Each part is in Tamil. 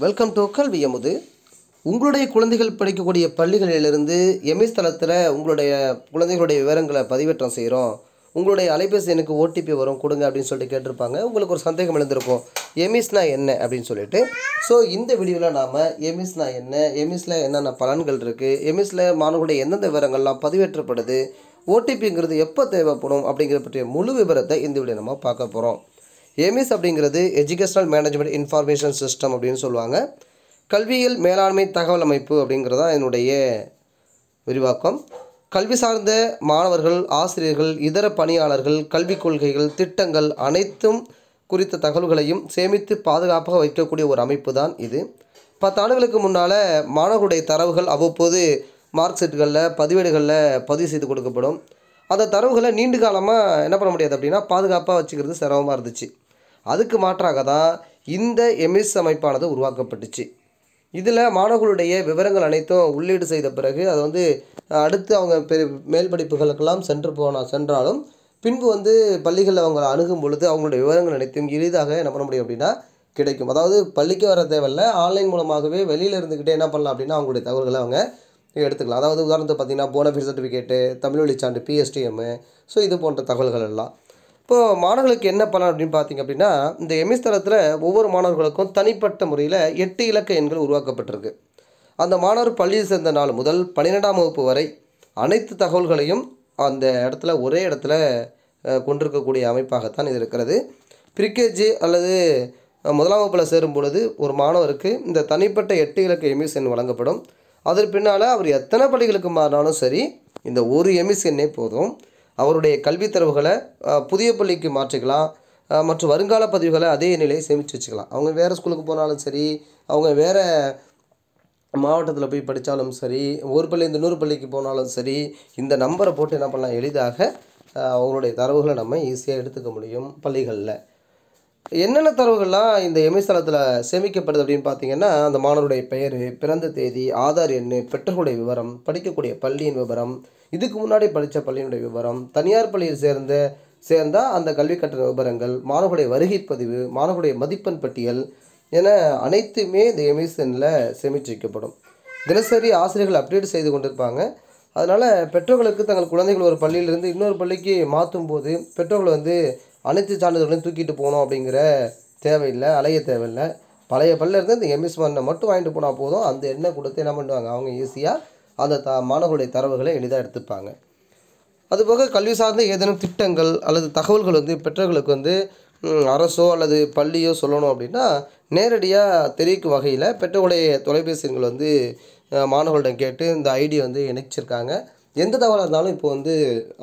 வெல்கம் டு கல்வி அமுது. உங்களுடைய குழந்தைகள் படிக்கக்கூடிய பள்ளிகளிலிருந்து எம்எஸ் தளத்தில் உங்களுடைய குழந்தைகளுடைய விவரங்களை பதிவேற்றம் செய்கிறோம். உங்களுடைய அலைபேசி எனக்கு ஓடிபி வரும் கொடுங்க அப்படின்னு சொல்லிட்டு கேட்டிருப்பாங்க. உங்களுக்கு ஒரு சந்தேகம் எழுந்திருக்கும், எம்எஸ்னா என்ன அப்படின்னு சொல்லிட்டு. ஸோ இந்த வீடியோவில் நாம் எம்எஸ்னா என்ன, எம்எஸில் என்னென்ன பலன்கள் இருக்குது, எம்எஸில் மாணவர்களுடைய எந்தெந்த விவரங்கள்லாம் பதிவேற்றப்படுது, ஓடிபிங்கிறது எப்போ தேவைப்படும் அப்படிங்கிற பற்றிய முழு விவரத்தை இந்த வீடியோ நம்ம பார்க்க போகிறோம். எம்எஸ் அப்படிங்கிறது எஜுகேஷனல் மேனேஜ்மெண்ட் இன்ஃபர்மேஷன் சிஸ்டம் அப்படின்னு சொல்லுவாங்க. கல்வியியல் மேலாண்மை தகவல் அமைப்பு அப்படிங்கிறது தான் என்னுடைய விரிவாக்கம். கல்வி சார்ந்த மாணவர்கள், ஆசிரியர்கள், இதர பணியாளர்கள், கல்விக் கொள்கைகள், திட்டங்கள் அனைத்தும் குறித்த தகவல்களையும் சேமித்து பாதுகாப்பாக வைக்கக்கூடிய ஒரு அமைப்பு தான் இது. 10 ஆண்டுகளுக்கு முன்னால் மாணவர்களுடைய தரவுகள் அவ்வப்போது மார்க் ஷீட்டுகளில் பதிவேடுகளில் பதிவு செய்து கொடுக்கப்படும். அந்த தரவுகளை நீண்ட காலமாக என்ன பண்ண முடியாது அப்படின்னா பாதுகாப்பாக வச்சுக்கிறது சிரமமாக இருந்துச்சு. அதுக்கு மாற்றாக தான் இந்த எம்எஸ் அமைப்பானது உருவாக்கப்பட்டுச்சு. இதில் மாணவர்களுடைய விவரங்கள் அனைத்தும் உள்ளீடு செய்த பிறகு அதை அடுத்து அவங்க மேல் படிப்புகளுக்கெல்லாம் சென்றாலும் பின்பு பள்ளிகளில் அவங்க அணுகும் பொழுது அவங்களுடைய விவரங்கள் அனைத்தும் எளிதாக என்ன பண்ண முடியும் அப்படின்னா கிடைக்கும். அதாவது பள்ளிக்கு வர தேவையில்லை, ஆன்லைன் மூலமாகவே வெளியில் இருந்துக்கிட்டே என்ன பண்ணலாம் அப்படின்னா அவங்களுடைய தகவல்களை அவங்க எடுத்துக்கலாம். அதாவது உதாரணத்துக்கு பார்த்திங்கன்னா போனஃபைட் சர்டிஃபிகேட்டு, தமிழ் வழி சான்று, PSTM, ஸோ இது போன்ற தகவல்கள் எல்லாம். இப்போது மாணவர்களுக்கு என்ன பலன் அப்படின்னு பார்த்திங்க அப்படின்னா, இந்த எம்எஸ் தளத்தில் ஒவ்வொரு மாணவர்களுக்கும் தனிப்பட்ட முறையில் 8 இலக்க எண்கள் உருவாக்கப்பட்டிருக்கு. அந்த மாணவர் பள்ளியில் சேர்ந்த நாள் முதல் 12ஆம் வகுப்பு வரை அனைத்து தகவல்களையும் அந்த இடத்துல ஒரே இடத்துல கொண்டிருக்கக்கூடிய அமைப்பாகத்தான் இது இருக்கிறது. ப்ரீகேஜி அல்லது 1ஆம் வகுப்பில் சேரும் பொழுது ஒரு மாணவருக்கு இந்த தனிப்பட்ட 8 இலக்க எம்எஸ் எண் வழங்கப்படும். அதற்கு பின்னால் அவர் எத்தனை பள்ளிகளுக்கு மாறினாலும் சரி, இந்த ஒரு எம்எஸ் எண்ணே போதும். அவருடைய கல்வி தரவுகளை புதிய பள்ளிக்கு மாற்றிக்கலாம் மற்றும் வருங்கால பதிவுகளை அதே நிலையை சேமித்து வச்சுக்கலாம். அவங்க வேறு ஸ்கூலுக்கு போனாலும் சரி, அவங்க வேறு மாவட்டத்தில் போய் படித்தாலும் சரி, ஒரு பள்ளியிருந்து இன்னொரு பள்ளிக்கு போனாலும் சரி, இந்த நம்பரை போட்டு என்ன பண்ணலாம், எளிதாக அவங்களுடைய தரவுகளை நம்ம ஈஸியாக எடுத்துக்க முடியும். பள்ளிகளில் என்னென்ன தரவுகள்லாம் இந்த எம்எஸ் தளத்தில் சேமிக்கப்படுது அப்படின்னு பார்த்திங்கன்னா, அந்த மாணவருடைய பெயர், பிறந்த தேதி, ஆதார் எண், பெற்றோருடைய விவரம், படிக்கக்கூடிய பள்ளியின் விவரம், இதுக்கு முன்னாடி படித்த பள்ளியினுடைய விவரம், தனியார் பள்ளியில் சேர்ந்தால் அந்த கல்வி கட்டண விவரங்கள், மாணவர்களுடைய வருகை பதிவு, மாணவர்களுடைய மதிப்பெண் பட்டியல் என அனைத்துமே இந்த எம்எஸ் எண்ணில் சேமித்து வைக்கப்படும். தினசரி ஆசிரியர்கள் அப்டேட் செய்து கொண்டிருப்பாங்க. அதனால் பெற்றோர்களுக்கு தங்கள் குழந்தைகள் ஒரு பள்ளியிலிருந்து இன்னொரு பள்ளிக்கு மாற்றும் போது பெற்றோர்கள் அனைத்து சான்றிதழ்களையும் தூக்கிட்டு போகணும் அப்படிங்கிற தேவையில்லை, அலைய தேவையில்லை. பழைய பள்ளியிலேருந்து இந்த எம்எஸ் எண்ணை மட்டும் வாங்கிட்டு போனால் போதும். அந்த எண்ணை கொடுத்து என்ன பண்ணுவாங்க, அவங்க ஈஸியாக அந்த மாணவர்களுடைய தரவுகளை எளிதாக எடுத்துப்பாங்க. அதுபோக கல்வி சார்ந்த ஏதேனும் திட்டங்கள் அல்லது தகவல்கள் பெற்றோர்களுக்கு அரசோ அல்லது பள்ளியோ சொல்லணும் அப்படின்னா நேரடியாக தெரிவிக்கும் வகையில் பெற்றோருடைய தொலைபேசி எண்கள் மாணவர்களிடம் கேட்டு இந்த ஐடி இணைச்சிருக்காங்க. எந்த தகவலாக இருந்தாலும் இப்போ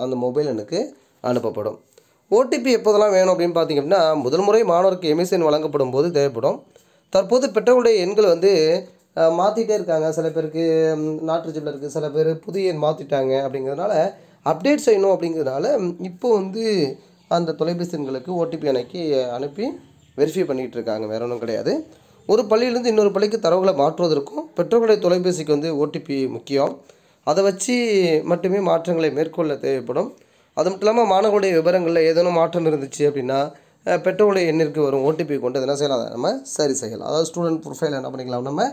அந்த மொபைல் எண்ணுக்கு அனுப்பப்படும். ஓடிபி எப்போதெல்லாம் வேணும் அப்படின்னு பார்த்திங்க அப்படின்னா, முதல் முறை மாணவருக்கு எம்எஸ் எண் வழங்கப்படும் போது தேவைப்படும். தற்போது பெற்றோருடைய எண்கள் மாற்றிட்டே இருக்காங்க. சில பேருக்கு நாட்டுச்சிப்பில் இருக்குது, சில பேர் புதிய எண் மாற்றிட்டாங்க. அப்படிங்கிறதுனால அப்டேட் செய்யணும். அப்படிங்கிறதுனால இப்போ அந்த தொலைபேசி எண்களுக்கு ஓடிபி அனுப்பி வெரிஃபை பண்ணிகிட்டு இருக்காங்க. வேறு ஒன்றும் கிடையாது. ஒரு பள்ளியிலேருந்து இன்னொரு பள்ளிக்கு தரவுகளை மாற்றுவதற்கும் பெற்றோர்களுடைய தொலைபேசிக்கு ஓடிபி முக்கியம். அதை வச்சு மட்டுமே மாற்றங்களை மேற்கொள்ள தேவைப்படும். அது மட்டும் இல்லாமல் மாணவர்களுடைய விவரங்களில் ஏதேனும் மாற்றம் இருந்துச்சு அப்படின்னா பெற்றோருடைய எண்ணிற்கு வரும் ஓடிபி கொண்டு என்ன செய்யலாம், அதை நம்ம சரி செய்யலாம். அதாவது ஸ்டூடெண்ட் ப்ரொஃபைல் என்ன பண்ணிக்கலாம், நம்ம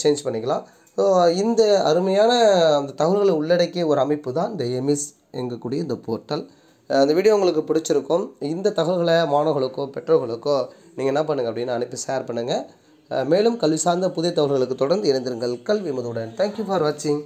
சேஞ்ச் பண்ணிக்கலாம். ஸோ இந்த அருமையான அந்த தகவல்களை உள்ளடக்கிய ஒரு அமைப்பு தான் இந்த எம்எஸ் எங்கக்கூடிய இந்த போர்ட்டல். அந்த வீடியோ உங்களுக்கு பிடிச்சிருக்கும். இந்த தகவல்களை மாணவர்களுக்கோ பெற்றோர்களுக்கோ நீங்கள் என்ன பண்ணுங்கள் அப்படின்னு அனுப்பி ஷேர் பண்ணுங்கள். மேலும் கல்வி சார்ந்த புதிய தகவல்களுக்கு தொடர்ந்து இணைந்திருங்கள் கல்வி அமுதுடன். தேங்க்யூ ஃபார் வாட்சிங்.